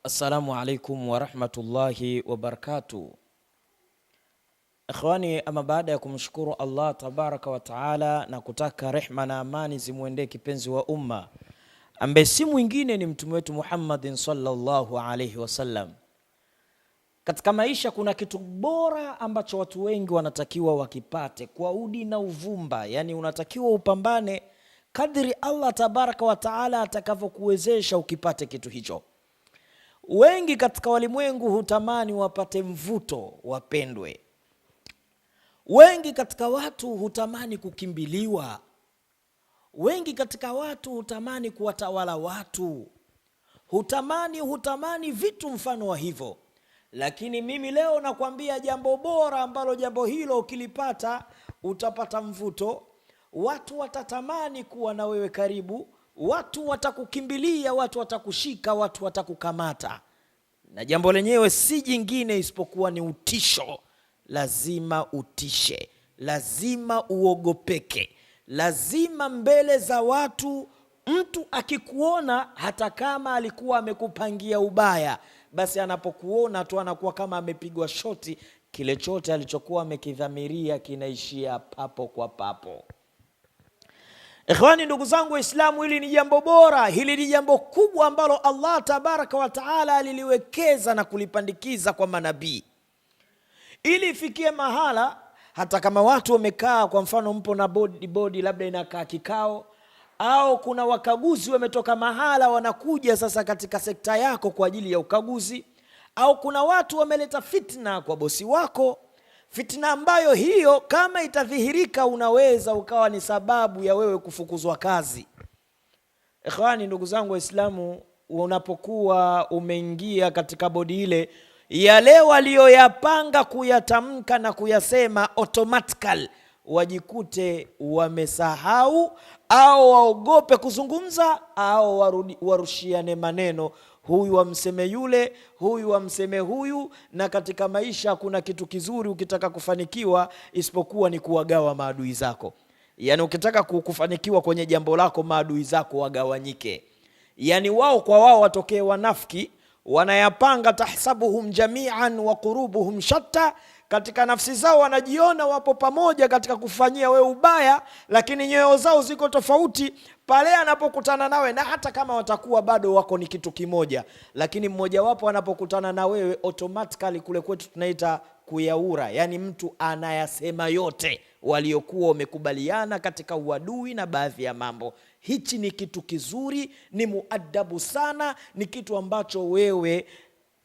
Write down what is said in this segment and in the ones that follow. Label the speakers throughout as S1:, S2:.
S1: Assalamu alaikum wa rahmatullahi wa barakatuh. Ikhwani, ama baada ya kumshukuru Allah tabaraka wa taala na kutaka rehma na amani zimwendee kipenzi wa umma ambaye si mwingine ni mtume wetu Muhammadin sallallahu alayhi wasallam. Katika maisha kuna kitu bora ambacho watu wengi wanatakiwa wakipate kwa udi na uvumba, yani unatakiwa upambane kadri Allah tabaraka wa taala atakavyokuwezesha ukipate kitu hicho. Wengi katika walimwengu hutamani wapate mvuto, wapendwe. Wengi katika watu hutamani kukimbiliwa. Wengi katika watu hutamani kuwatawala watu. Hutamani vitu mfano wa hivyo. Lakini mimi leo nakwambia jambo bora ambalo jambo hilo ukilipata utapata mvuto. Watu watatamani kuwa na wewe karibu. Watu watakukimbilia, watu watakushika, watu watakukamata. Na jambo lenyewe si jingine isipokuwa ni utisho. Lazima utishe, lazima uogopeke, lazima mbele za watu mtu akikuona, hata kama alikuwa amekupangia ubaya, basi anapokuona tu anakuwa kama amepigwa shoti, kile chote alichokuwa amekidhamiria kinaishia papo kwa papo. Ikhwani, ndugu zangu Waislamu, hili ni jambo bora, hili ni jambo kubwa ambalo Allah tabaraka wa taala aliliwekeza na kulipandikiza kwa manabii, ili ifikie mahala hata kama watu wamekaa, kwa mfano mpo na bodi labda inakaa kikao, au kuna wakaguzi wametoka mahala wanakuja sasa katika sekta yako kwa ajili ya ukaguzi, au kuna watu wameleta fitna kwa bosi wako, fitna ambayo hiyo kama itadhihirika unaweza ukawa ni sababu ya wewe kufukuzwa kazi. Ikhwani, ndugu zangu Waislamu, unapokuwa umeingia katika bodi ile, yale walioyapanga kuyatamka na kuyasema automatically wajikute wamesahau, au waogope kuzungumza, au warushiane maneno, huyu wamseme yule, huyu wamseme huyu. Na katika maisha kuna kitu kizuri ukitaka kufanikiwa isipokuwa ni kuwagawa maadui zako. Yani ukitaka kufanikiwa kwenye jambo lako, maadui zako wagawanyike, yani wao kwa wao watokee wanafiki, wanayapanga tahsabuhum jami'an wa qurubuhum shatta. Katika nafsi zao wanajiona wapo pamoja katika kufanyia wewe ubaya, lakini nyoyo zao ziko tofauti. Pale anapokutana nawe, na hata kama watakuwa bado wako ni kitu kimoja, lakini mmoja wapo anapokutana na wewe, automatically kule kwetu tunaita kuyaura, yani mtu anayasema yote waliokuwa wamekubaliana katika uadui na baadhi ya mambo. Hichi ni kitu kizuri, ni muadabu sana, ni kitu ambacho wewe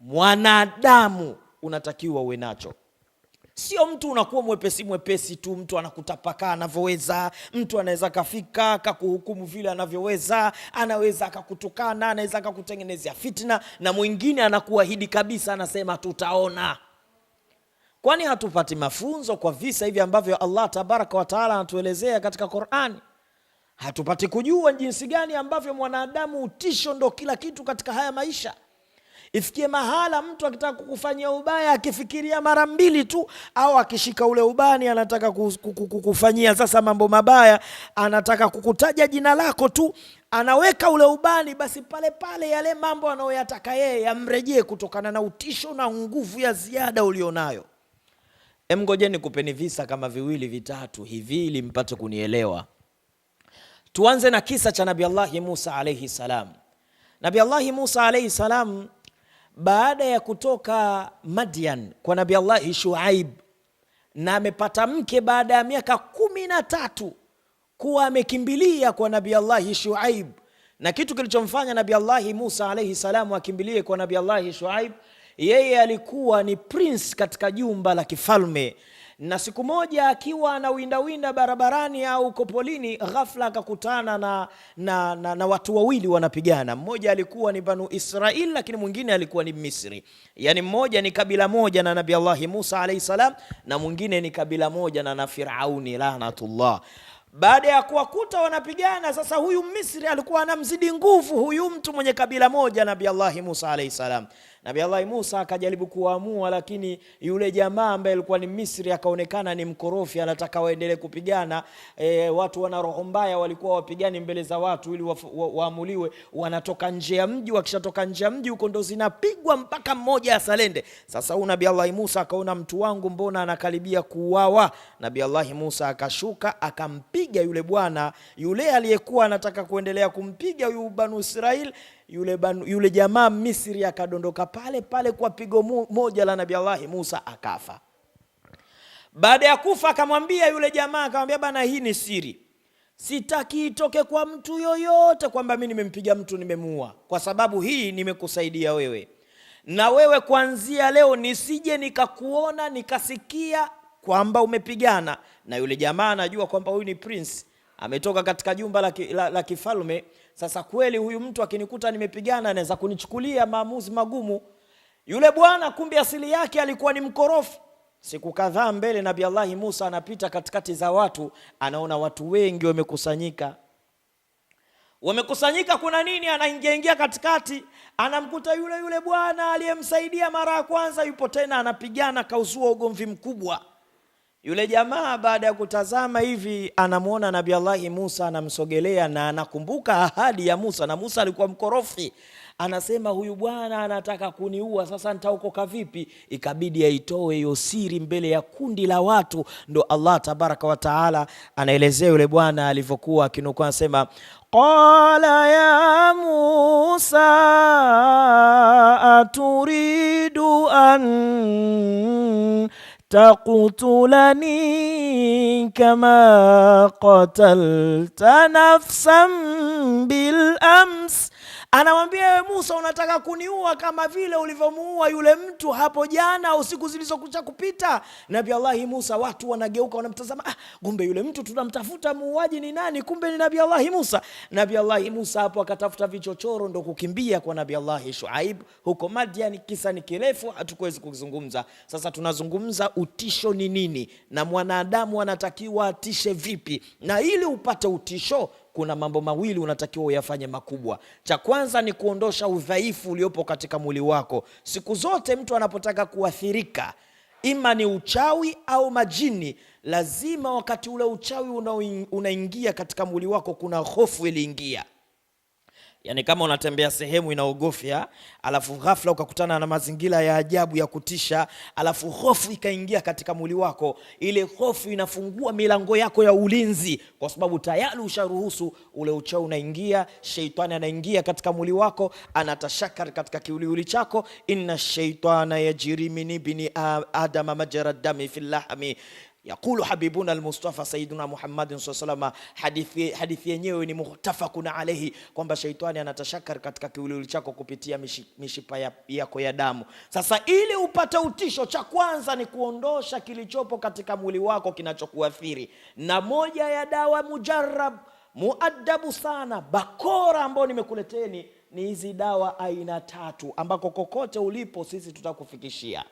S1: mwanadamu unatakiwa uwe nacho. Sio mtu unakuwa mwepesi tu, mtu anakutapaka anavyoweza. Mtu anaweza kafika akakuhukumu vile anavyoweza, anaweza akakutukana, anaweza akakutengenezea fitna, na mwingine anakuahidi kabisa, anasema tutaona. Kwani hatupati mafunzo kwa visa hivi ambavyo Allah tabaraka wa taala anatuelezea katika Qur'an? Hatupati kujua jinsi gani ambavyo mwanadamu utisho ndo kila kitu katika haya maisha? Ifikie mahala mtu akitaka kukufanyia ubaya akifikiria mara mbili tu, au akishika ule ubani anataka kukufanyia sasa mambo mabaya, anataka kukutaja jina lako tu, anaweka ule ubani, basi pale pale yale mambo anayoyataka yeye yamrejee kutokana na utisho na nguvu ya ziada ulionayo. Ngojeni kupeni visa kama viwili vitatu hivi ili mpate kunielewa. Tuanze na kisa cha Nabii Allah Musa alayhi salam. Nabii Allah Musa alayhi salam, baada ya kutoka Madian kwa Nabii Allah Shuaib, na amepata mke baada ya miaka 13 kuwa amekimbilia kwa Nabii Allah Shuaib. Na kitu kilichomfanya Nabii Allah Musa alayhi salam akimbilie kwa Nabii Allah Shuaib, yeye alikuwa ni prince katika jumba la kifalme. Na siku moja akiwa anawinda barabarani au kopolini, ghafla akakutana na watu wawili wanapigana. Mmoja alikuwa ni Banu Israil, lakini mwingine alikuwa ni Misri. Yani mmoja ni kabila moja na Nabii Allah Musa alayhi salam, na mwingine ni kabila moja na Firauni laanatullah. Baada ya kuwakuta wanapigana, sasa huyu Misri alikuwa anamzidi nguvu huyu mtu mwenye kabila moja Nabii Allah Musa alayhi salam. Nabii Allah Musa akajaribu kuamua, lakini yule jamaa ambaye alikuwa ni Misri akaonekana ni mkorofi, anataka waendelee kupigana. Watu wana roho mbaya, walikuwa wapigani mbele za watu ili waamuliwe. Wanatoka nje ya mji, wakishatoka nje ya mji huko ndo zinapigwa mpaka mmoja asalende. Sasa huyu Nabii Allah Musa akaona mtu wangu mbona anakaribia kuuawa. Nabii Allah Musa akashuka akampiga yule bwana, yule aliyekuwa anataka kuendelea kumpiga huyu Banu Israil. Yule jamaa Misri akadondoka pale pale kwa pigo moja la Nabii Allah Musa, akafa. Baada ya kufa akamwambia yule jamaa, akamwambia bana, hii ni siri, sitaki itoke kwa mtu yoyote kwamba mimi nimempiga mtu nimemuua, kwa sababu hii nimekusaidia wewe, na wewe kuanzia leo nisije nikakuona nikasikia kwamba umepigana. Na yule jamaa anajua kwamba huyu ni prince, ametoka katika jumba la kifalme. Sasa kweli huyu mtu akinikuta nimepigana anaweza kunichukulia maamuzi magumu. Yule bwana kumbe asili yake alikuwa ni mkorofi. Siku kadhaa mbele Nabii Allah Musa anapita katikati za watu, anaona watu wengi wamekusanyika. Kuna nini? Anaingia katikati, anamkuta yule bwana aliyemsaidia mara ya kwanza yupo tena anapigana, kauzua ugomvi mkubwa. Yule jamaa baada ya kutazama hivi anamuona Nabii Allah Musa anamsogelea, na anakumbuka ahadi ya Musa, na Musa alikuwa mkorofi. Anasema huyu bwana anataka kuniua, sasa nitaokoka vipi? Ikabidi aitoe hiyo siri mbele ya kundi la watu. Ndo Allah tabaraka wa taala anaelezea yule bwana alivyokuwa akinuka, anasema qala ya Musa aturidu an taqtulani kama qatalta nafsan bil ams. Anamwambia Musa, unataka kuniua kama vile ulivyomuua yule mtu hapo jana au siku zilizokucha kupita? Nabii Allah Musa, watu wanageuka wanamtazama, kumbe yule mtu tunamtafuta muuaji ni nani? Kumbe ni Nabii Allah Musa. Nabii Allah Musa hapo akatafuta vichochoro, ndo kukimbia kwa Nabii Allah Shuaib huko Madian. Kisa ni kirefu, hatukuwezi kuzungumza. Sasa tunazungumza utisho ni nini na mwanadamu anatakiwa atishe vipi, na ili upate utisho kuna mambo mawili unatakiwa uyafanye makubwa. Cha kwanza ni kuondosha udhaifu uliopo katika mwili wako. Siku zote mtu anapotaka kuathirika, ima ni uchawi au majini, lazima wakati ule uchawi unaingia katika mwili wako kuna hofu iliingia. Yani kama unatembea sehemu inaogofya, alafu ghafla ukakutana na mazingira ya ajabu ya kutisha, alafu hofu ikaingia katika mwili wako, ile hofu inafungua milango yako ya ulinzi, kwa sababu tayari usharuhusu ule uchawi unaingia. Sheitani anaingia katika mwili wako, anatashakar katika kiwiliwili chako. Inna shaitana yajri min ibni adama majra dami fil lahmi Yakulu habibuna al-Mustafa Sayyiduna Muhammadin sallallahu alaihi wasallam. Hadithi yenyewe ni muhtafaqun alayhi, kwamba shaitani anatashakar katika kiwiliwili chako kupitia mishipa yako ya damu. Sasa ili upate utisho, cha kwanza ni kuondosha kilichopo katika mwili wako kinachokuathiri, na moja ya dawa mujarrab muaddabu sana bakora ambao nimekuleteni ni hizi dawa aina 3 ambako kokote ulipo sisi tutakufikishia.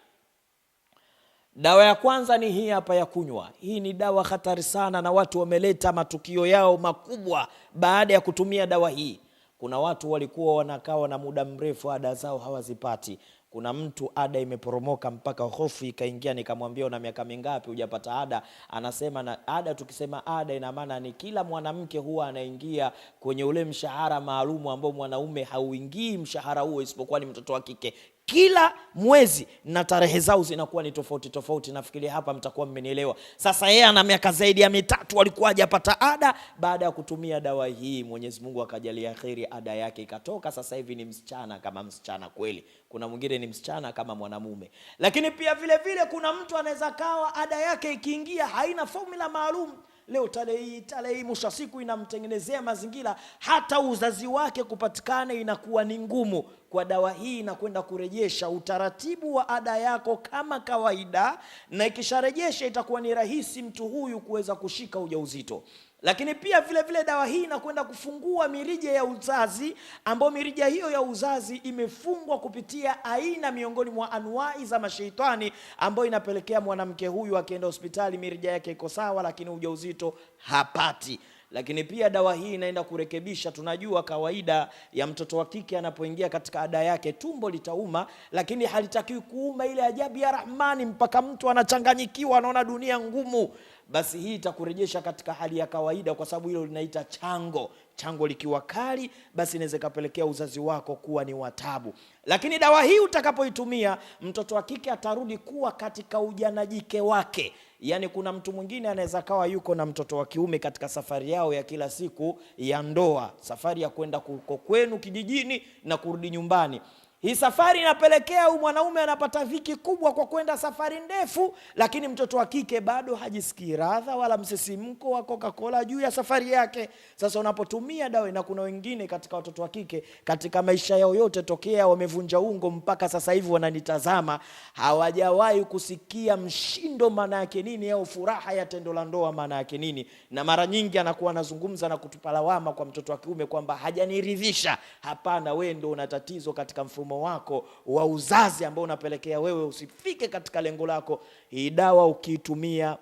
S1: Dawa ya kwanza ni hii hapa ya kunywa. Hii ni dawa hatari sana, na watu wameleta matukio yao makubwa baada ya kutumia dawa hii. Kuna watu walikuwa wanakaa na muda mrefu ada zao hawazipati. Kuna mtu ada imeporomoka mpaka hofu ikaingia, nikamwambia una miaka mingapi hujapata ada? Anasema na ada, tukisema ada ina maana ni kila mwanamke huwa anaingia kwenye ule mshahara maalumu ambao mwanaume hauingii mshahara huo isipokuwa ni mtoto wa kike. Kila mwezi na tarehe zao zinakuwa ni tofauti tofauti. Nafikiri hapa mtakuwa mmenielewa. Sasa yeye ana miaka zaidi ya 3 alikuwa hajapata ada. Baada ya kutumia dawa hii Mwenyezi Mungu akajalia khairi, ada yake ikatoka. Sasa hivi ni msichana kama msichana kweli. Kuna mwingine ni msichana kama mwanamume. Lakini pia vile vile kuna mtu anaweza kawa ada yake ikiingia haina formula maalum. Leo tarehe mwisho siku inamtengenezea mazingira hata uzazi wake kupatikana inakuwa ni ngumu. Kwa dawa hii inakwenda kurejesha utaratibu wa ada yako kama kawaida, na ikisharejesha itakuwa ni rahisi mtu huyu kuweza kushika ujauzito. Lakini pia vile vile dawa hii inakwenda kufungua mirija ya uzazi, ambayo mirija hiyo ya uzazi imefungwa kupitia aina miongoni mwa anuwai za mashaitani, ambayo inapelekea mwanamke huyu akienda hospitali mirija yake iko sawa, lakini ujauzito hapati. Lakini pia dawa hii inaenda kurekebisha, tunajua kawaida ya mtoto wa kike anapoingia katika ada yake tumbo litauma, lakini halitakiwi kuuma ile ajabu ya Rahmani mpaka mtu anachanganyikiwa, anaona dunia ngumu. Basi hii itakurejesha katika hali ya kawaida, kwa sababu hilo linaita chango. Chango likiwa kali, basi inaweza kapelekea uzazi wako kuwa ni watabu. Lakini dawa hii utakapoitumia, mtoto wa kike atarudi kuwa katika ujana jike wake. Yani kuna mtu mwingine anaweza kawa yuko na mtoto wa kiume katika safari yao ya kila siku ya ndoa, safari ya kwenda kwenu kijijini na kurudi nyumbani. Hii safari inapelekea mwanaume anapata dhiki kubwa kwa kwenda safari ndefu, lakini mtoto wa kike bado hajisikii radha wala msisimko wa Coca-Cola juu ya safari yake. Sasa unapotumia dawa, na kuna wengine katika watoto wa kike katika maisha yao yote tokea wamevunja ungo mpaka sasa hivi wananitazama, hawajawahi kusikia mshindo maana yake nini, au furaha ya tendo la ndoa maana yake nini. Na mara nyingi anakuwa anazungumza na kutupa lawama kwa mtoto wa kiume kwamba hajaniridhisha. Hapana, wewe ndio una tatizo katika mfumo wako wa uzazi ambao unapelekea wewe usifike katika lengo lako. Hii dawa ukiitumia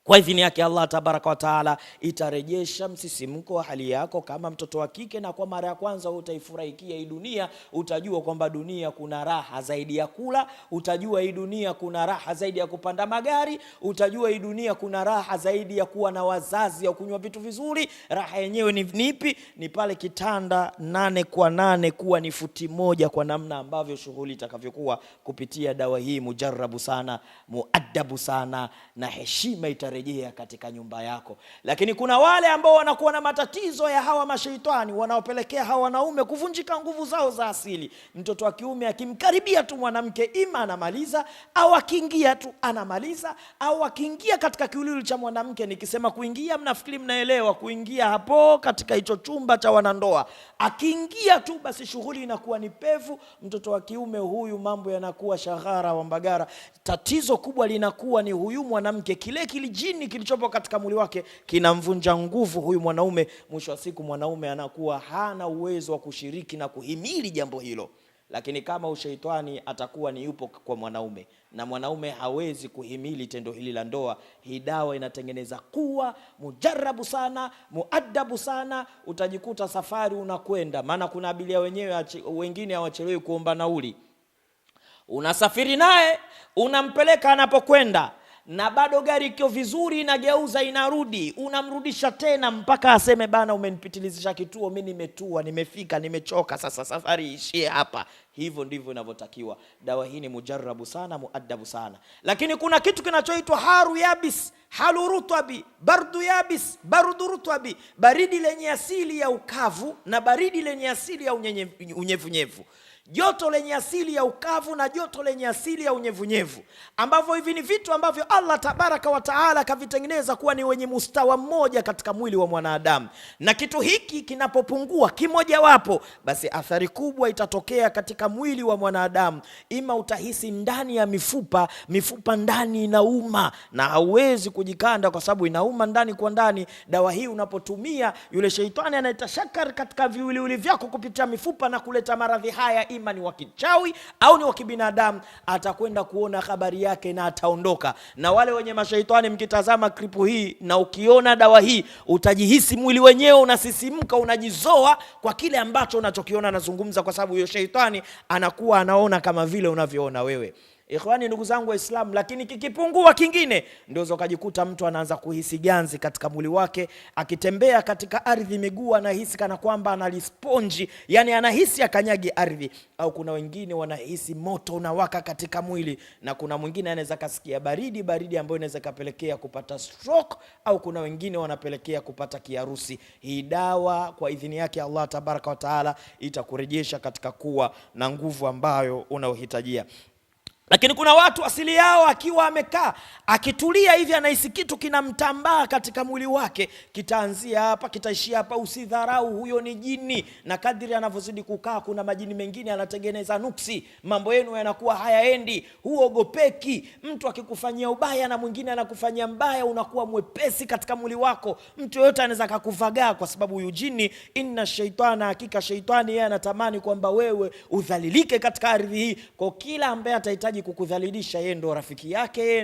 S1: kwa idhini yake Allah tabaraka wa taala, itarejesha msisimko wa hali yako kama mtoto wa kike, na kwa mara ya kwanza utaifurahikia hii dunia. Utajua kwamba dunia kuna raha zaidi ya kula, utajua hii dunia kuna raha zaidi ya kupanda magari, utajua hii dunia kuna raha zaidi ya kuwa na wazazi au kunywa vitu vizuri. Raha yenyewe ni nipi? Ni pale kitanda 8 kwa 8 kuwa ni futi moja, kwa namna ambavyo shughuli itakavyokuwa kupitia dawa hii. Mujarrabu sana, muaddabu sana, na heshima itarejea katika nyumba yako. Lakini kuna wale ambao wanakuwa na matatizo ya hawa mashaitani, wanaopelekea hawa wanaume kuvunjika nguvu zao za asili. Mtoto wa kiume akimkaribia tu mwanamke, ima anamaliza, au akiingia tu anamaliza, au akiingia katika kiwiliwili cha mwanamke. Nikisema kuingia, mnafikiri mnaelewa kuingia hapo katika hicho chumba cha wanandoa. Akiingia tu basi shughuli inakuwa ni pevu. Mtoto wa kiume huyu mambo yanakuwa shaghara wa mbagara. Tatizo kubwa linakuwa ni huyu mwanamke, kile jini kilichopo katika mwili wake kinamvunja nguvu huyu mwanaume. Mwisho wa siku mwanaume anakuwa hana uwezo wa kushiriki na kuhimili jambo hilo. Lakini kama ushaitani atakuwa ni yupo kwa mwanaume, na mwanaume hawezi kuhimili tendo hili la ndoa, hii dawa inatengeneza kuwa mujarrabu sana, muaddabu sana. Utajikuta safari unakwenda, maana kuna abiria wenyewe wengine hawachelewi kuomba nauli. Unasafiri naye, unampeleka anapokwenda, na bado gari iko vizuri, inageuza inarudi, unamrudisha tena mpaka aseme bana, umenipitilizisha kituo, mimi nimetua, nimefika, nimechoka, sasa safari ishie hapa. Hivyo ndivyo inavyotakiwa. Dawa hii ni mujarrabu sana, muaddabu sana. Lakini kuna kitu kinachoitwa haru yabis, halu rutwabi, bardu yabis, bardu rutwabi, baridi lenye asili ya ukavu na baridi lenye asili ya unyevunyevu. Joto lenye asili ya ukavu na joto lenye asili ya unyevunyevu, ambavyo hivi ni vitu ambavyo Allah tabaraka wa taala kavitengeneza kuwa ni wenye mustawa mmoja katika mwili wa mwanadamu. Na kitu hiki kinapopungua kimoja wapo, basi athari kubwa itatokea katika mwili wa mwanadamu. Ima utahisi ndani ya mifupa ndani inauma na hauwezi kujikanda kwa sababu inauma ndani kwa ndani. Dawa hii unapotumia, yule sheitani anayetashakar katika viwiliwili vyako kupitia mifupa na kuleta maradhi haya, ima ni wakichawi au ni wakibinadamu, atakwenda kuona habari yake na ataondoka. Na wale wenye mashaitani, mkitazama klipu hii na ukiona dawa hii, utajihisi mwili wenyewe unasisimka, unajizoa kwa kile ambacho unachokiona. Nazungumza kwa sababu huyo shaitani anakuwa anaona kama vile unavyoona wewe. Ikhwani, ndugu zangu Waislamu, lakini kikipungua kingine, ndio ukajikuta mtu anaanza kuhisi ganzi katika mwili wake. Akitembea katika ardhi, miguu anahisi kana kwamba analisponji, yani anahisi akanyagi ardhi. Au kuna wengine wanahisi moto unawaka katika mwili, na kuna mwingine anaweza kasikia baridi ambayo inaweza kapelekea kupata stroke, au kuna wengine wanapelekea kupata kiharusi. Hii dawa kwa idhini yake Allah tabaraka wa taala itakurejesha katika kuwa na nguvu ambayo unaohitajia. Lakini kuna watu asili yao akiwa amekaa akitulia hivi anahisi kitu kinamtambaa katika mwili wake, kitaanzia hapa kitaishia hapa. Usidharau, huyo ni jini, na kadri anavyozidi kukaa kuna majini mengine anatengeneza nuksi, mambo yenu yanakuwa hayaendi. Huogopeki. Mtu akikufanyia ubaya na mwingine anakufanyia mbaya, unakuwa mwepesi katika mwili wako. Mtu yote anaweza kukuvagaa kwa sababu huyu jini, inna shaitana, hakika shaitani yeye anatamani kwamba wewe udhalilike katika ardhi hii. Kwa kila ambaye atahitaji anahitaji kukudhalilisha, yeye ndo rafiki yake, yeye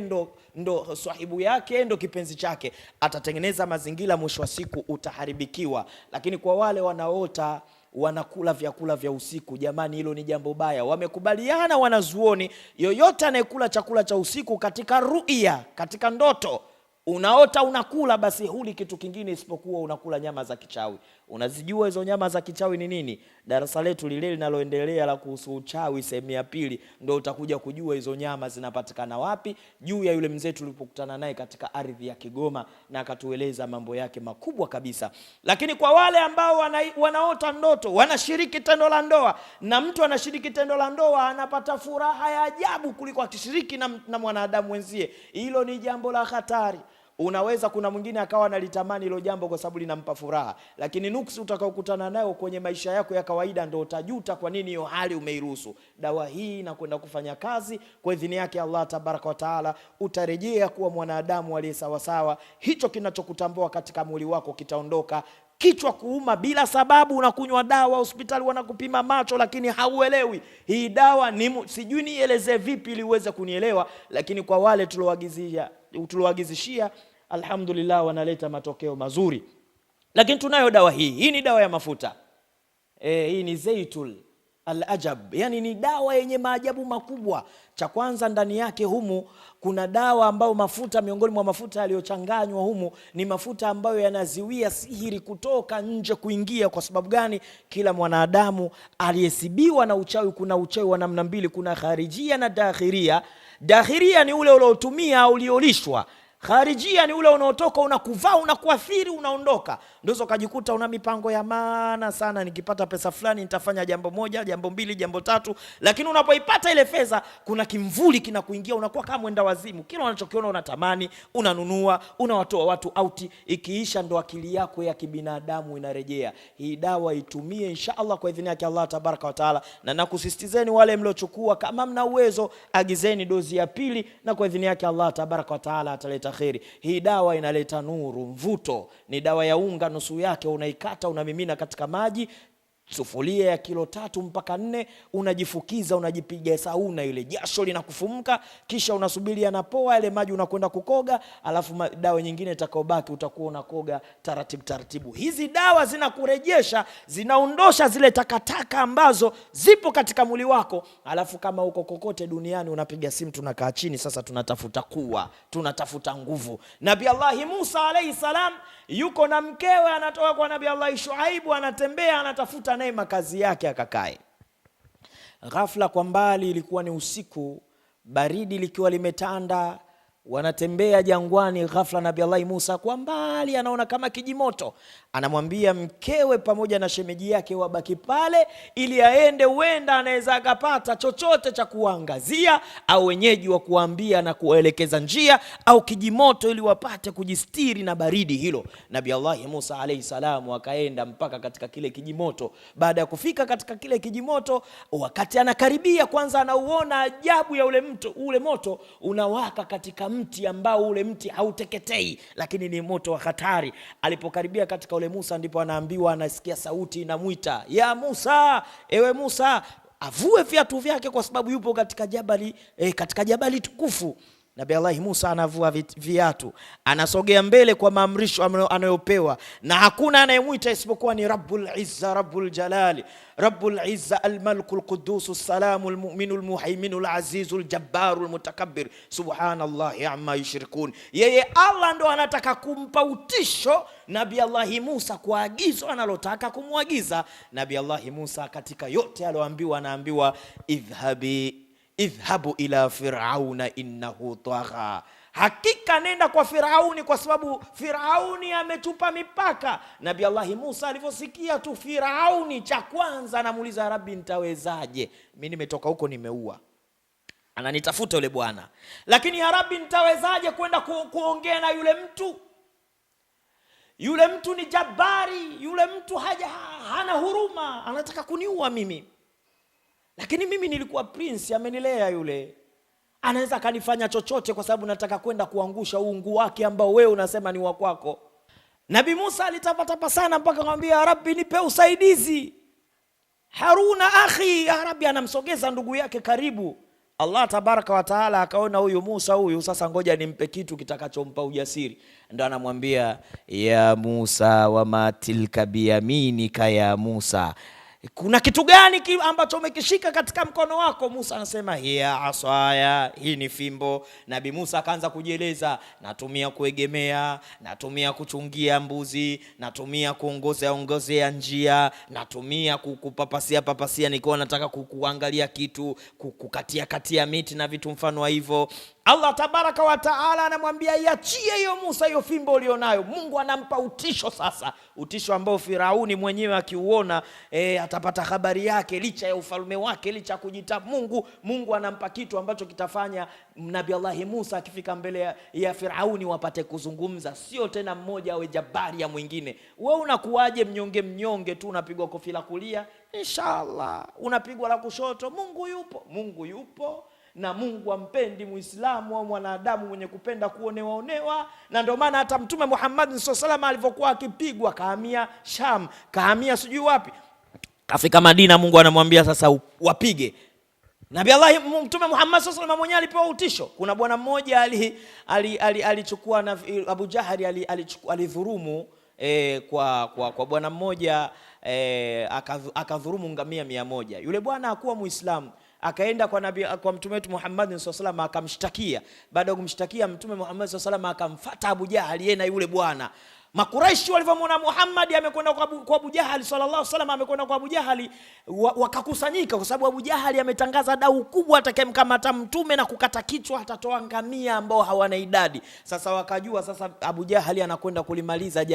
S1: ndo sahibu yake, yeye ndo kipenzi chake, atatengeneza mazingira, mwisho wa siku utaharibikiwa. Lakini kwa wale wanaota wanakula vyakula vya usiku, jamani, hilo ni jambo baya. Wamekubaliana wanazuoni, yoyote anayekula chakula cha usiku katika ru'ya, katika ndoto, unaota unakula, basi huli kitu kingine isipokuwa unakula nyama za kichawi. Unazijua hizo nyama za kichawi ni nini? Darasa letu lile linaloendelea la kuhusu uchawi sehemu ya pili, ndio utakuja kujua hizo nyama zinapatikana wapi, juu ya yule mzee tulipokutana naye katika ardhi ya Kigoma, na akatueleza mambo yake makubwa kabisa. Lakini kwa wale ambao wanaota ndoto, wanashiriki tendo la ndoa, na mtu anashiriki tendo la ndoa anapata furaha ya ajabu kuliko akishiriki na mwanadamu wenzie, hilo ni jambo la hatari. Unaweza, kuna mwingine akawa analitamani hilo jambo kwa sababu linampa furaha, lakini nuksi utakaokutana nayo kwenye maisha yako ya kawaida ndio utajuta kwa nini hiyo hali umeiruhusu. Dawa hii inakwenda kufanya kazi kwa idhini yake Allah tabaraka wa taala, utarejea kuwa mwanadamu aliye sawa sawa. Hicho kinachokutambua katika mwili wako kitaondoka. Kichwa kuuma bila sababu, unakunywa dawa hospitali, wanakupima macho lakini hauelewi hii dawa ni sijui nielezee vipi ili uweze kunielewa. Lakini kwa wale tuloagizishia, alhamdulillah, wanaleta matokeo mazuri. Lakini tunayo dawa hii ni dawa ya mafuta. Hii ni Zaitul Al-Ajab, yani ni dawa yenye maajabu makubwa. Cha kwanza, ndani yake humu kuna dawa ambayo mafuta, miongoni mwa mafuta yaliyochanganywa humu ni mafuta ambayo yanaziwia sihiri kutoka nje kuingia. Kwa sababu gani? Kila mwanadamu aliyesibiwa na uchawi, kuna uchawi wa namna mbili, kuna kharijia na dakhiria. Dakhiria ni ule uliotumia au uliolishwa. Kharijia ni ule unaotoka, unakuvaa, unakuathiri, unaondoka. Ndio ukajikuta una mipango ya maana sana, nikipata pesa fulani nitafanya jambo moja, jambo mbili, jambo tatu. Lakini unapoipata ile fedha, kuna kimvuli kinakuingia, unakuwa kama mwenda wazimu. Kila unachokiona unatamani, unanunua, unawatoa watu auti. Ikiisha ndo akili yako ya kibinadamu inarejea. Hii dawa itumie inshallah kwa idhini yake Allah tabaraka wa taala, na nakusisitizeni wale mliochukua, kama mna uwezo agizeni dozi ya pili, na kwa idhini yake Allah tabaraka wa taala ataleta kheri. Hii dawa inaleta nuru, mvuto. Ni dawa ya unga, nusu yake unaikata, unamimina katika maji, sufuria ya kilo 3 mpaka 4, unajifukiza, unajipiga sauna, ile jasho linakufumuka, kisha unasubiri yanapoa ile maji, unakwenda kukoga, alafu dawa nyingine itakaobaki utakuwa unakoga taratibu taratibu. Hizi dawa zinakurejesha, zinaondosha zile takataka ambazo zipo katika mwili wako. Alafu kama uko kokote duniani, unapiga simu, tunakaa chini sasa, tunatafuta kuwa, tunatafuta nguvu. Nabii Allah Musa alayhi salam yuko na mkewe, anatoka kwa Nabii Allah Shuaibu, anatembea, anatafuta naye makazi yake akakae. Ghafla kwa mbali, ilikuwa ni usiku, baridi likiwa limetanda, wanatembea jangwani. Ghafla Nabii Allah Musa kwa mbali anaona kama kijimoto, anamwambia mkewe pamoja na shemeji yake wabaki pale ili aende, huenda anaweza akapata chochote cha kuangazia au wenyeji wa kuambia na kuelekeza njia, au kijimoto ili wapate kujistiri na baridi hilo. Nabii Allah Musa alayhi salamu akaenda mpaka katika kile kijimoto. Baada ya kufika katika kile kijimoto, wakati anakaribia, kwanza anauona ajabu ya ule moto unawaka katika mti ambao ule mti hauteketei, lakini ni moto wa hatari. Alipokaribia katika ule Musa, ndipo anaambiwa, anasikia sauti inamuita, ya Musa, ewe Musa. Avue viatu vyake kwa sababu yupo katika jabali tukufu. Nabii Allah Musa anavua viatu, anasogea mbele kwa maamrisho anayopewa, na hakuna anayemuita isipokuwa ni Rabbul Izza, Rabbul Jalali, Rabbul Izza, Al-Malikul Quddus, As-Salamul Mu'minul Muhaiminul Azizul Jabbarul Mutakabbir, subhanallahi amma yushrikun. Yeye Allah ndo anataka kumpa utisho Nabii Allah Musa kwa agizo analotaka kumwagiza. Nabii Allah Musa katika yote aloambiwa, anaambiwa idhhabu ila Firauna innahu tagha, hakika nenda kwa Firauni kwa sababu Firauni ametupa mipaka. Nabii Allah Musa alivyosikia tu Firauni, cha kwanza anamuuliza, Rabbi, nitawezaje? Mimi nimetoka huko, nimeua, ananitafuta yule bwana, lakini ya Rabbi, nitawezaje kwenda kuongea na yule mtu? Yule mtu ni jabari, yule mtu hana huruma, anataka kuniua mimi. Lakini mimi nilikuwa prince, amenilea yule, anaweza kanifanya chochote kwa sababu nataka kwenda kuangusha uungu wake ambao wewe unasema ni wa kwako. Nabii Musa alitapatapa sana mpaka akamwambia, ya Rabbi, nipe usaidizi. Haruna akhi, ya Rabbi, anamsogeza ndugu yake karibu. Allah tabaraka wa taala akaona huyu Musa huyu sasa, ngoja nimpe kitu kitakachompa ujasiri. Ndio anamwambia ya Musa, wama tilka biyaminika ya Musa, kuna kitu gani ambacho umekishika katika mkono wako? Musa anasema hiya asaya, hii ni fimbo. Nabii Musa akaanza kujieleza, natumia kuegemea, natumia kuchungia mbuzi, natumia kuongozea njia, natumia kupapasia nikiwa nataka kuangalia kitu, kukatia miti na vitu mfano wa hivyo. Allah tabaraka wa taala anamwambia iachie hiyo Musa, hiyo fimbo ulionayo. Mungu anampa utisho sasa, utisho ambao Firauni mwenyewe akiuona atapata habari yake, licha ya ufalme wake, licha ya kujita Mungu anampa kitu ambacho kitafanya Nabii Allah Musa akifika mbele ya Firauni wapate kuzungumza, sio tena mmoja awe jabari ya mwingine. Wewe unakuaje mnyonge tu, unapigwa kofi la kulia inshallah, unapigwa la kushoto, Mungu yupo. Na Mungu ampendi Muislamu au mwanadamu mwenye kupenda kuonewa. Na ndio maana hata Mtume Muhammad sallallahu alaihi wasallam alivyokuwa akipigwa, kahamia Sham, kahamia sijui wapi, kafika Madina, Mungu anamwambia sasa wapige. Nabii Allah Mtume Muhammad sallallahu alaihi wasallam mwenyewe alipewa utisho. Kuna bwana mmoja alichukua na Abu Jahali alidhurumu kwa bwana mmoja, akadhurumu ngamia 100. Yule bwana hakuwa Muislamu, akaenda kwa Mtume wetu Muhammad sallallahu alaihi wasallam akamshtakia. Baada ya kumshtakia, Mtume Muhammad sallallahu alaihi wasallam akamfuata Abu Jahal, yeye na yule bwana. Makuraishi walivyomwona Muhammad amekwenda kwa Abu Jahal sallallahu alaihi wasallam, amekwenda kwa Abu Jahal, wakakusanyika, kwa sababu Abu Jahal ametangaza dau kubwa, atakayemkamata mtume na kukata kichwa atatoa ngamia ambao hawana idadi. Sasa wakajua sasa Abu Jahal anakwenda kulimaliza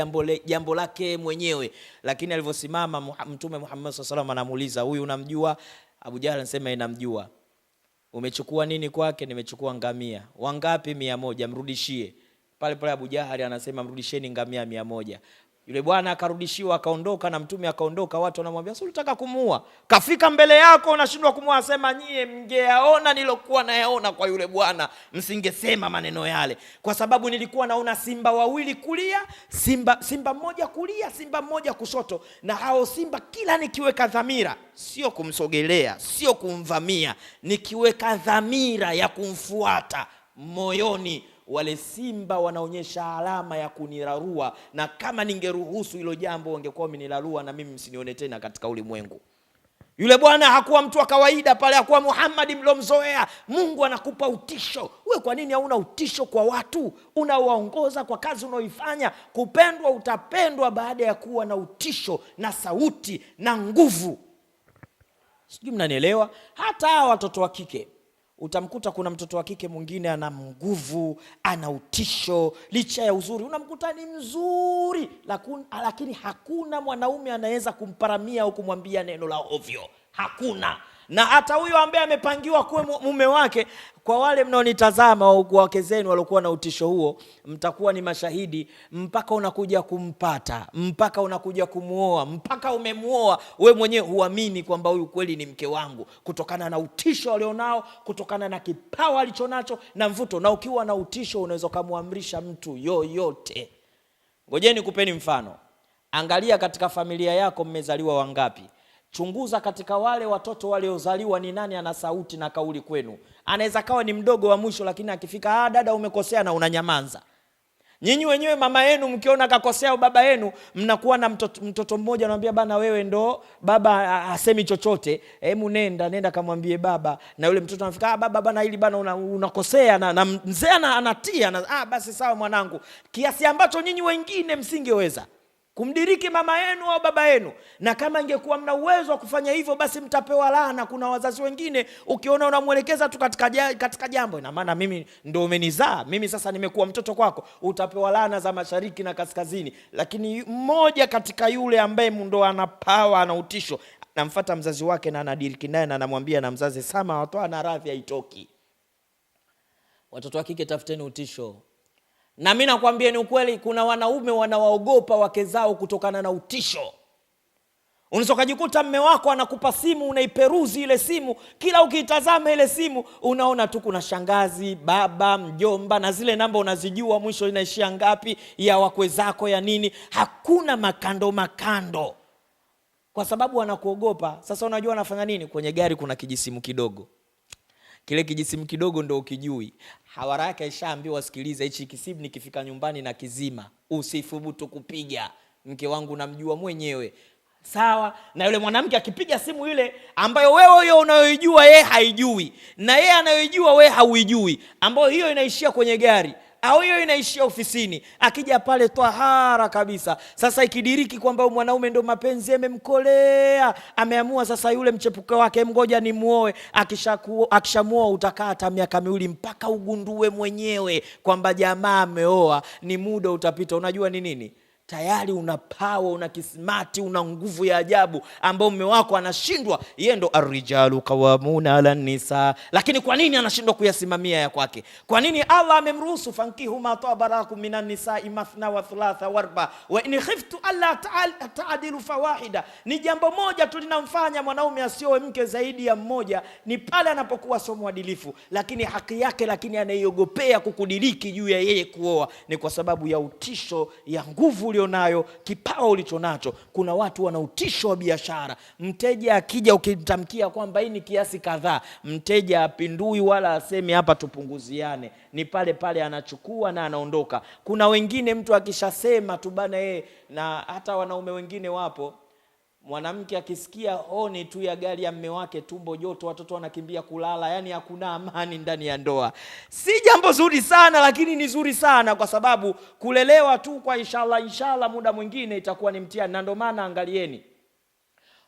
S1: jambo lake mwenyewe. Lakini alivyosimama Mtume Muhammad sallallahu alaihi wasallam anamuuliza, huyu unamjua? Abu Jahal anasema ninamjua. Umechukua nini kwake? Nimechukua ngamia. Wangapi? 100. Mrudishie. Pale Abu Jahal anasema mrudisheni ngamia 100. Yule bwana akarudishiwa, akaondoka, na mtume akaondoka. Watu wanamwambia sio unataka kumuua, kafika mbele yako unashindwa kumuua. Asema nyie mngeyaona nilokuwa nayaona kwa yule bwana, msingesema maneno yale, kwa sababu nilikuwa naona simba wawili kulia, simba mmoja kulia, simba mmoja kushoto, na hao simba kila nikiweka dhamira, sio kumsogelea, sio kumvamia, nikiweka dhamira ya kumfuata moyoni, wale simba wanaonyesha alama ya kunirarua, na kama ningeruhusu hilo jambo wangekuwa wamenirarua na mimi msinione tena katika ulimwengu. Yule bwana hakuwa mtu wa kawaida pale, hakuwa Muhammad mlomzoea. Mungu anakupa utisho. Wewe kwa nini hauna utisho kwa watu unaowaongoza, kwa kazi unaoifanya? Kupendwa utapendwa baada ya kuwa na utisho na sauti na nguvu. Sijui mnanielewa? Hata watoto wa kike utamkuta, kuna mtoto wa kike mwingine ana nguvu, ana utisho, licha ya uzuri unamkuta ni mzuri, lakini hakuna mwanaume anaweza kumparamia au kumwambia neno la ovyo. Hakuna. Na hata huyo ambaye amepangiwa kuwa mume wake, kwa wale mnaonitazama au kwa wake zenu waliokuwa na utisho huo, mtakuwa ni mashahidi, mpaka unakuja kumpata, mpaka unakuja kumuoa, mpaka umemuoa, wewe mwenyewe huamini kwamba huyu kweli ni mke wangu, kutokana na utisho alionao, kutokana na kipawa alichonacho na mvuto. Na ukiwa na utisho unaweza kumwamrisha mtu yoyote. Ngojeni kupeni mfano. Angalia katika familia yako mmezaliwa wangapi? Chunguza katika wale watoto waliozaliwa ni nani ana sauti na kauli kwenu. Anaweza kawa ni mdogo wa mwisho, lakini akifika dada umekosea na unanyamanza. Nyinyi wenyewe mama yenu mkiona kakosea baba yenu, mnakuwa na mtoto mmoja anamwambia bana wewe ndo baba, asemi chochote, hebu nenda kamwambie baba. Na yule mtoto anafika baba bana hili bana unakosea, na mzee anatia basi sawa mwanangu, kiasi ambacho nyinyi wengine msingeweza kumdiriki mama yenu au baba yenu. Na kama ingekuwa mna uwezo wa kufanya hivyo, basi mtapewa laana. Kuna wazazi wengine ukiona unamuelekeza tu katika jambo, ina maana mimi ndio umenizaa, mimi sasa nimekuwa mtoto kwako, utapewa laana za mashariki na kaskazini. Lakini mmoja katika yule ambaye ndo ana power, ana utisho, anamfuata mzazi wake na anadiriki naye na anamwambia na mzazi sama watoa na radhi haitoki. Watoto wa kike tafuteni utisho. Na mimi nakwambia ni ukweli, kuna wanaume wanawaogopa wake zao kutokana na utisho. Unaweza kujikuta mume wako anakupa simu, unaiperuzi ile simu, kila ukiitazama ile simu unaona tu kuna shangazi, baba, mjomba, na zile namba unazijua mwisho inaishia ngapi, ya wakwe zako ya nini. Hakuna makando, kwa sababu wanakuogopa. Sasa unajua wanafanya nini? Kwenye gari kuna kijisimu kidogo, Kile kijisimu kidogo ndo ukijui. Hawara yake ishaambiwa, sikiliza, hichi kisimu nikifika nyumbani na kizima, usithubutu kupiga. Mke wangu namjua mwenyewe. Sawa, na yule mwanamke akipiga simu ile ambayo wewe hiyo unayoijua yeye haijui, na yeye anayoijua wewe hauijui, ambayo hiyo inaishia kwenye gari au hiyo inaishia ofisini, akija pale tahara kabisa. Sasa ikidiriki kwamba mwanaume ndo mapenzi yamemkolea, ameamua sasa yule mchepuko wake, ngoja ni muoe. Akishamuoa utakaa hata miaka miwili mpaka ugundue mwenyewe kwamba jamaa ameoa. Ni muda utapita. Unajua ni nini? Tayari una power, una kismati, una nguvu ya ajabu ambao mume wako anashindwa. Yeye ndo arrijalu qawamuna ala nisa, lakini kwa nini anashindwa kuyasimamia ya kwake? Kwa nini Allah amemruhusu fankihu ma tabarakum minan nisa'i mathna wa thulatha wa arba wa in khiftu alla ta'dilu fawahida? Ni jambo moja tu linamfanya mwanaume asioe mke zaidi ya mmoja, ni pale anapokuwa sio mwadilifu. Lakini haki yake, lakini anaiogopea kukudiriki juu ya yeye kuoa, ni kwa sababu ya utisho ya nguvu nayo, kipawa ulichonacho. Kuna watu wana utisho wa biashara. Mteja akija ukimtamkia kwamba hii ni kiasi kadhaa, mteja apindui wala aseme hapa tupunguziane, ni pale pale anachukua na anaondoka. Kuna wengine mtu akishasema tu bana yeye, na hata wanaume wengine wapo, mwanamke akisikia honi tu ya gari ya mume wake, tumbo joto, watoto wanakimbia kulala, yani hakuna amani ndani ya ndoa. Si jambo zuri sana, lakini ni zuri sana kwa sababu kulelewa tu kwa inshallah muda mwingine itakuwa ni mtihani. Na ndio maana angalieni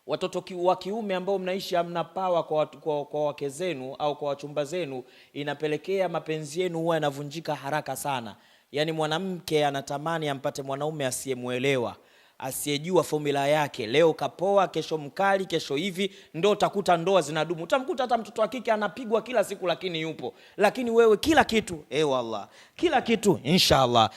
S1: watoto wa kiume ambao mnaishi hamna pawa kwa wake zenu au kwa wachumba zenu, inapelekea mapenzi yenu huwa yanavunjika haraka sana. Yani mwanamke anatamani ampate mwanaume asiyemuelewa, asiyejua formula yake. Leo kapoa, kesho mkali, kesho hivi, ndo utakuta ndoa zinadumu. Utamkuta hata mtoto wa kike anapigwa kila siku lakini yupo. Lakini wewe kila kitu, wallah, kila kitu inshallah.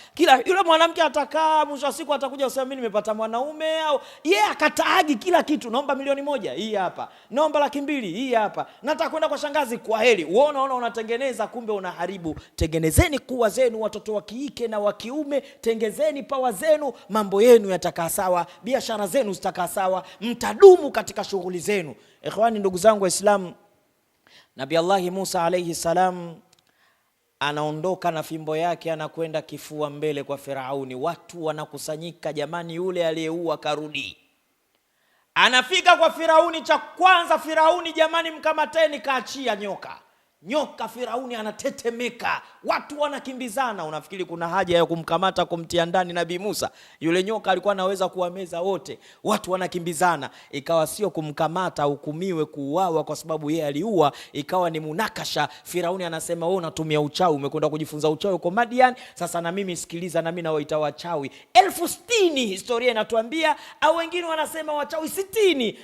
S1: Yule mwanamke atakaa, mwisho wa siku atakuja useme mimi nimepata mwanaume, au yeye akataagi kila kitu. Naomba 1,000,000 hii hapa, naomba 200,000 hii hapa, nataka kwenda kwa shangazi, kwa heri. Unaona unatengeneza, kumbe unaharibu. Tengenezeni kuwa zenu watoto wa kike na wa kiume, tengezeni pawa zenu, mambo yenu yatakaa sawa, biashara zenu zitakaa sawa, mtadumu katika shughuli zenu. Ikhwani, ndugu zangu Waislamu, Nabii Allah Musa alayhi salam anaondoka na fimbo yake, anakwenda kifua mbele kwa Firauni. Watu wanakusanyika, jamani, yule aliyeua karudi. Anafika kwa Firauni, cha kwanza Firauni, jamani mkamateni, kaachia nyoka. Firauni anatetemeka, watu wanakimbizana. Unafikiri kuna haja ya kumkamata kumtia ndani Nabii Musa? Yule nyoka alikuwa anaweza kuwameza wote. Watu wanakimbizana, ikawa sio kumkamata hukumiwe kuuawa kwa sababu yeye aliua, ikawa ni munakasha. Firauni anasema wewe unatumia uchawi, umekwenda kujifunza uchawi uko Madian, sasa na mimi sikiliza, na mimi nawaita wachawi 60,000 historia inatuambia, au wengine wanasema wachawi 60.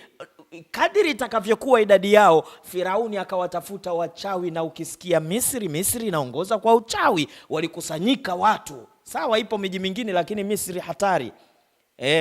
S1: Kadiri itakavyokuwa idadi yao, Firauni akawatafuta wachawi. Na ukisikia Misri inaongoza kwa uchawi, walikusanyika watu. Sawa, ipo miji mingine, lakini Misri hatari.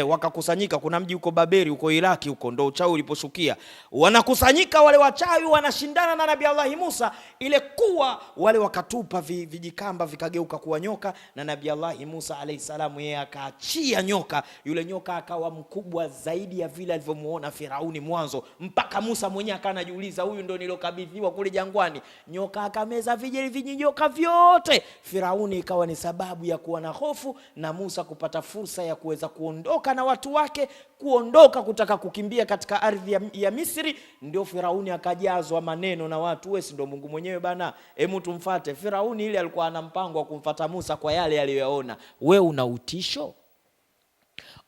S1: Wakakusanyika, kuna mji huko Babeli huko Iraki, huko ndo uchawi uliposhukia. Wanakusanyika wale wachawi, wanashindana na Nabii Allah Musa. Ile kuwa wale wakatupa vijikamba, vikageuka kuwa nyoka, na Nabii Allah Musa alayhi salamu yeye akaachia nyoka. Yule nyoka akawa mkubwa zaidi ya vile alivyomuona Firauni mwanzo, mpaka Musa mwenyewe akanajiuliza, huyu ndo nilokabidhiwa kule jangwani? Nyoka akameza vijinyoka vyote. Firauni ikawa ni sababu ya kuwa na hofu, na Musa kupata fursa ya kuweza kuondoka na watu wake, kuondoka kutaka kukimbia katika ardhi ya Misri. Ndio Firauni akajazwa maneno na watu, wewe si ndo Mungu mwenyewe bana, hebu tumfuate. Firauni ile alikuwa ana mpango wa kumfuata Musa kwa yale aliyoyaona. Wewe una utisho,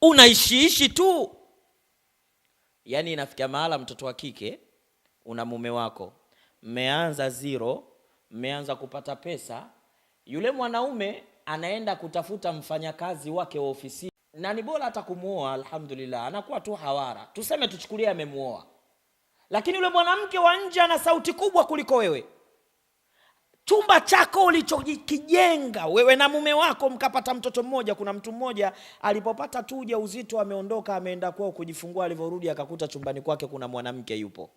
S1: unaishiishi tu. Yani inafikia mahala mtoto wa kike, una mume wako, mmeanza zero, mmeanza kupata pesa, yule mwanaume anaenda kutafuta mfanyakazi wake wa ofisi, na ni bora hata kumuoa, alhamdulillah, anakuwa tu hawara. Tuseme tuchukulie amemuoa, lakini yule mwanamke wa nje ana sauti kubwa kuliko wewe. Chumba chako ulichokijenga wewe na mume wako, mkapata mtoto mmoja. Kuna mtu mmoja alipopata tu ujauzito, ameondoka ameenda kwao kujifungua, alivyorudi akakuta chumbani kwake kuna mwanamke yupo.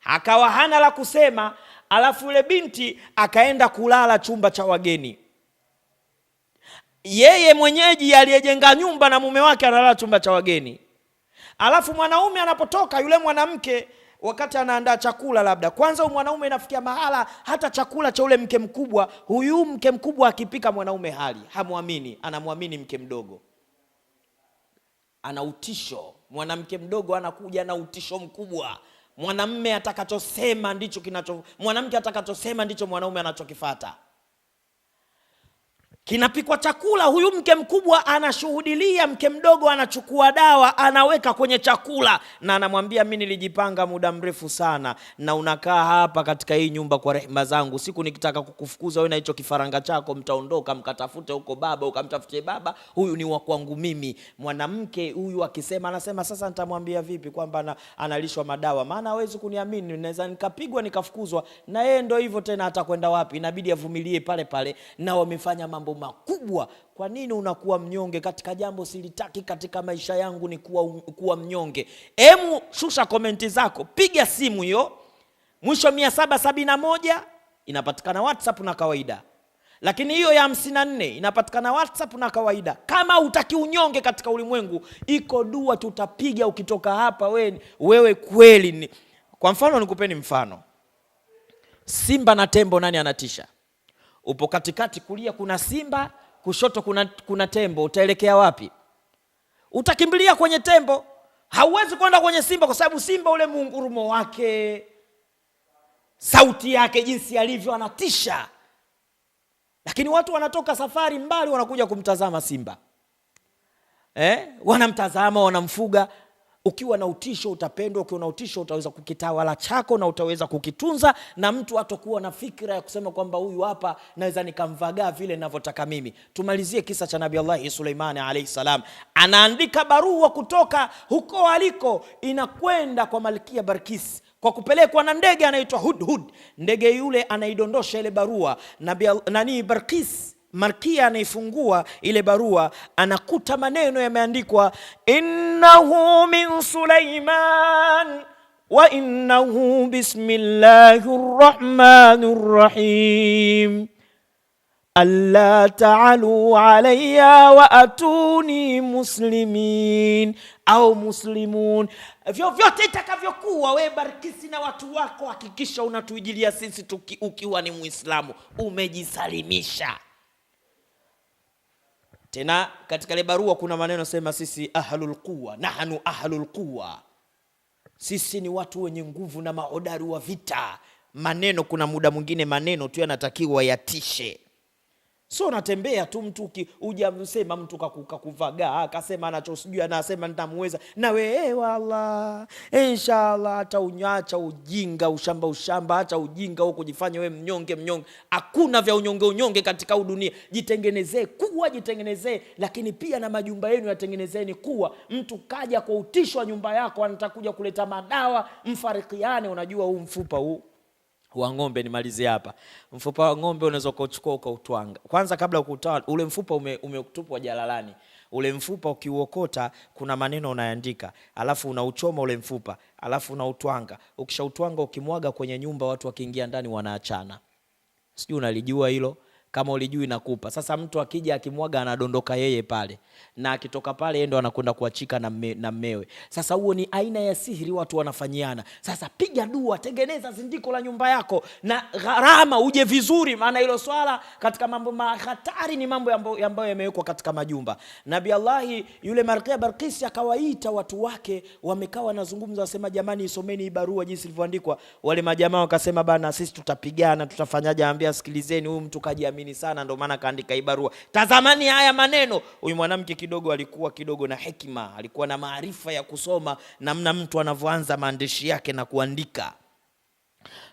S1: Akawa hana la kusema, alafu yule binti akaenda kulala chumba cha wageni. Yeye mwenyeji aliyejenga nyumba na mume wake analala chumba cha wageni. Alafu mwanaume anapotoka, yule mwanamke wakati anaandaa chakula labda, kwanza mwanaume inafikia mahala hata chakula cha ule mke mkubwa, huyu mke mkubwa akipika mwanaume hamwamini, anamwamini mke mdogo. Ana utisho, mwanamke mdogo anakuja na utisho mkubwa. Mwanamke atakachosema ndicho mwanaume anachokifuata. Kinapikwa chakula, huyu mke mkubwa anashuhudilia, mke mdogo anachukua dawa anaweka kwenye chakula na anamwambia, mimi nilijipanga muda mrefu sana na unakaa hapa katika hii nyumba kwa rehema zangu. Siku nikitaka kukufukuza wewe na hicho kifaranga chako, mtaondoka mkatafute huko baba, ukamtafutie baba, huyu ni wa kwangu mimi. Mwanamke huyu akisema, anasema sasa nitamwambia vipi kwamba analishwa madawa? Maana hawezi kuniamini, naweza nikapigwa nikafukuzwa, na yeye ndio hivyo tena, atakwenda wapi? Inabidi avumilie pale pale, na wamefanya mambo makubwa. Kwa nini unakuwa mnyonge katika jambo silitaki katika maisha yangu? Ni kuwa mnyonge. Hemu shusha komenti zako, piga simu hiyo mwisho 771 inapatikana WhatsApp na kawaida, lakini hiyo ya 54 inapatikana WhatsApp na kawaida. Kama utaki unyonge katika ulimwengu, iko dua tutapiga ukitoka hapa wewe kweli. Kwa mfano nikupeni mfano, simba na tembo, nani anatisha? Upo katikati, kulia kuna simba, kushoto kuna tembo, utaelekea wapi? Utakimbilia kwenye tembo. Hauwezi kwenda kwenye simba, kwa sababu simba ule mungurumo wake, sauti yake, jinsi alivyo, anatisha. Lakini watu wanatoka safari mbali wanakuja kumtazama simba. Wanamtazama, wanamfuga. Ukiwa na utisho utapendwa, ukiwa na utisho utaweza kukitawala chako na utaweza kukitunza, na mtu hatakuwa na fikra ya kusema kwamba huyu hapa naweza nikamvagaa vile ninavyotaka mimi. Tumalizie kisa cha Nabii Allah Suleimani alayhi salam. Anaandika barua kutoka huko aliko, inakwenda kwa Malkia Balkis kwa kupelekwa na ndege anaitwa Hudhud. Ndege yule anaidondosha ile barua, Balkis Malkia anaifungua ile barua, anakuta maneno yameandikwa, innahu min Sulaiman wa innahu bismillahir rahmanir rahim alla ta'alu alayya wa atuni muslimin au muslimun. Vyovyote itakavyokuwa, we Balkisi na watu wako, hakikisha unatuijilia sisi ukiwa ni Muislamu, umejisalimisha. Tena katika ile barua kuna maneno sema, sisi ahlul quwa, nahnu ahlul quwa, sisi ni watu wenye nguvu na mahodari wa vita. Maneno, kuna muda mwingine maneno tu yanatakiwa yatishe. So unatembea tu, mtu hujamsema mtu kakuvaga akasema anachosijui, anasema nitamweza na wewe, wallah inshallah. Hata unyacha ujinga, ushamba, acha ujinga huko, kujifanya wewe mnyonge. Hakuna vya unyonge katika dunia. Jitengenezee kuwa, jitengenezee, lakini pia na majumba yenu yatengenezeni kuwa. Mtu kaja kwa utisho wa nyumba yako, anatakuja kuleta madawa, mfarikiane. Unajua huu mfupa wa ng'ombe, nimalize hapa. Mfupa wa ng'ombe unaweza kuchukua ukautwanga. Kwanza kabla ukutoa ule mfupa umetupwa jalalani. Ule mfupa ukiuokota kuna maneno unaandika, alafu unauchoma ule mfupa, alafu unautwanga. Ukishautwanga ukimwaga kwenye nyumba, watu wakiingia ndani wanaachana. Sijui unalijua hilo? Kama ulijui nakupa. Sasa mtu akija akimwaga anadondoka yeye pale, na akitoka pale yeye ndo anakwenda kuachika na mmewe. Sasa huo ni aina ya sihiri watu wanafanyiana. Sasa piga dua, tengeneza zindiko la nyumba yako na gharama uje vizuri, maana hilo swala katika mambo hatari, ni mambo ambayo yamewekwa katika majumba. Nabii Allah yule Malkia Balkis akawaita watu wake, wamekaa wanazungumza, wasema jamani, isomeni hii barua jinsi ilivyoandikwa. Wale majamaa wakasema, bana sisi tutapigana, tutafanyaje? Ambia sikilizeni, huyu mtu kajiamini sana, ndio maana kaandika hii barua. Tazamani haya maneno. Huyu mwanamke alikuwa na hekima, alikuwa na maarifa ya kusoma namna mtu anavyoanza maandishi yake na kuandika.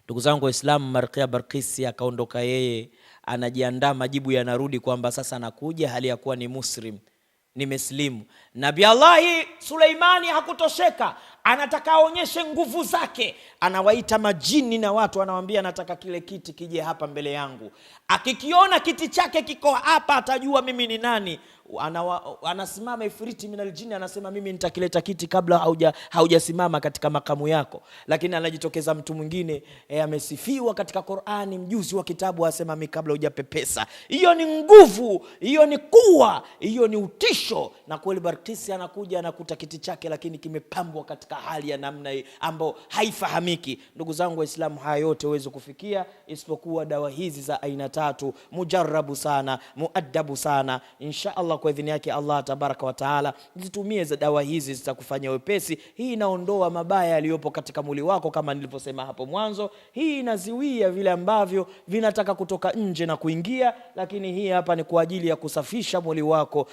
S1: Ndugu zangu Waislamu, Malkia Balkis akaondoka, yeye anajiandaa, majibu yanarudi kwamba sasa anakuja hali ya kuwa ni muslim, nimeslimu. Nabii Allah Suleimani hakutosheka, anataka aonyeshe nguvu zake. Anawaita majini na watu, anawaambia nataka kile kiti kije hapa mbele yangu. Akikiona kiti chake kiko hapa, atajua mimi ni nani. Anasimama ifriti minal jini, anasema mimi nitakileta kiti kabla haujasimama katika makamu yako. Lakini anajitokeza mtu mwingine, amesifiwa katika Qur'ani, mjuzi wa kitabu, asema mimi kabla hujapepesa. Hiyo ni nguvu, hiyo ni kuwa, hiyo ni utisho. Na kweli Balkis anakuja anakuta kiti chake, lakini kimepambwa katika katika hali ya namna hii ambayo haifahamiki. Ndugu zangu Waislamu, haya yote huwezi kufikia isipokuwa dawa hizi za aina tatu, mujarrabu sana, muaddabu sana. Insha Allah kwa idhini yake Allah tabaraka wa taala, zitumie za dawa hizi, zitakufanya wepesi. Hii inaondoa mabaya yaliyopo katika mwili wako kama nilivyosema hapo mwanzo. Hii inaziwia vile ambavyo vinataka kutoka nje na kuingia, lakini hii hapa ni kwa ajili ya kusafisha mwili wako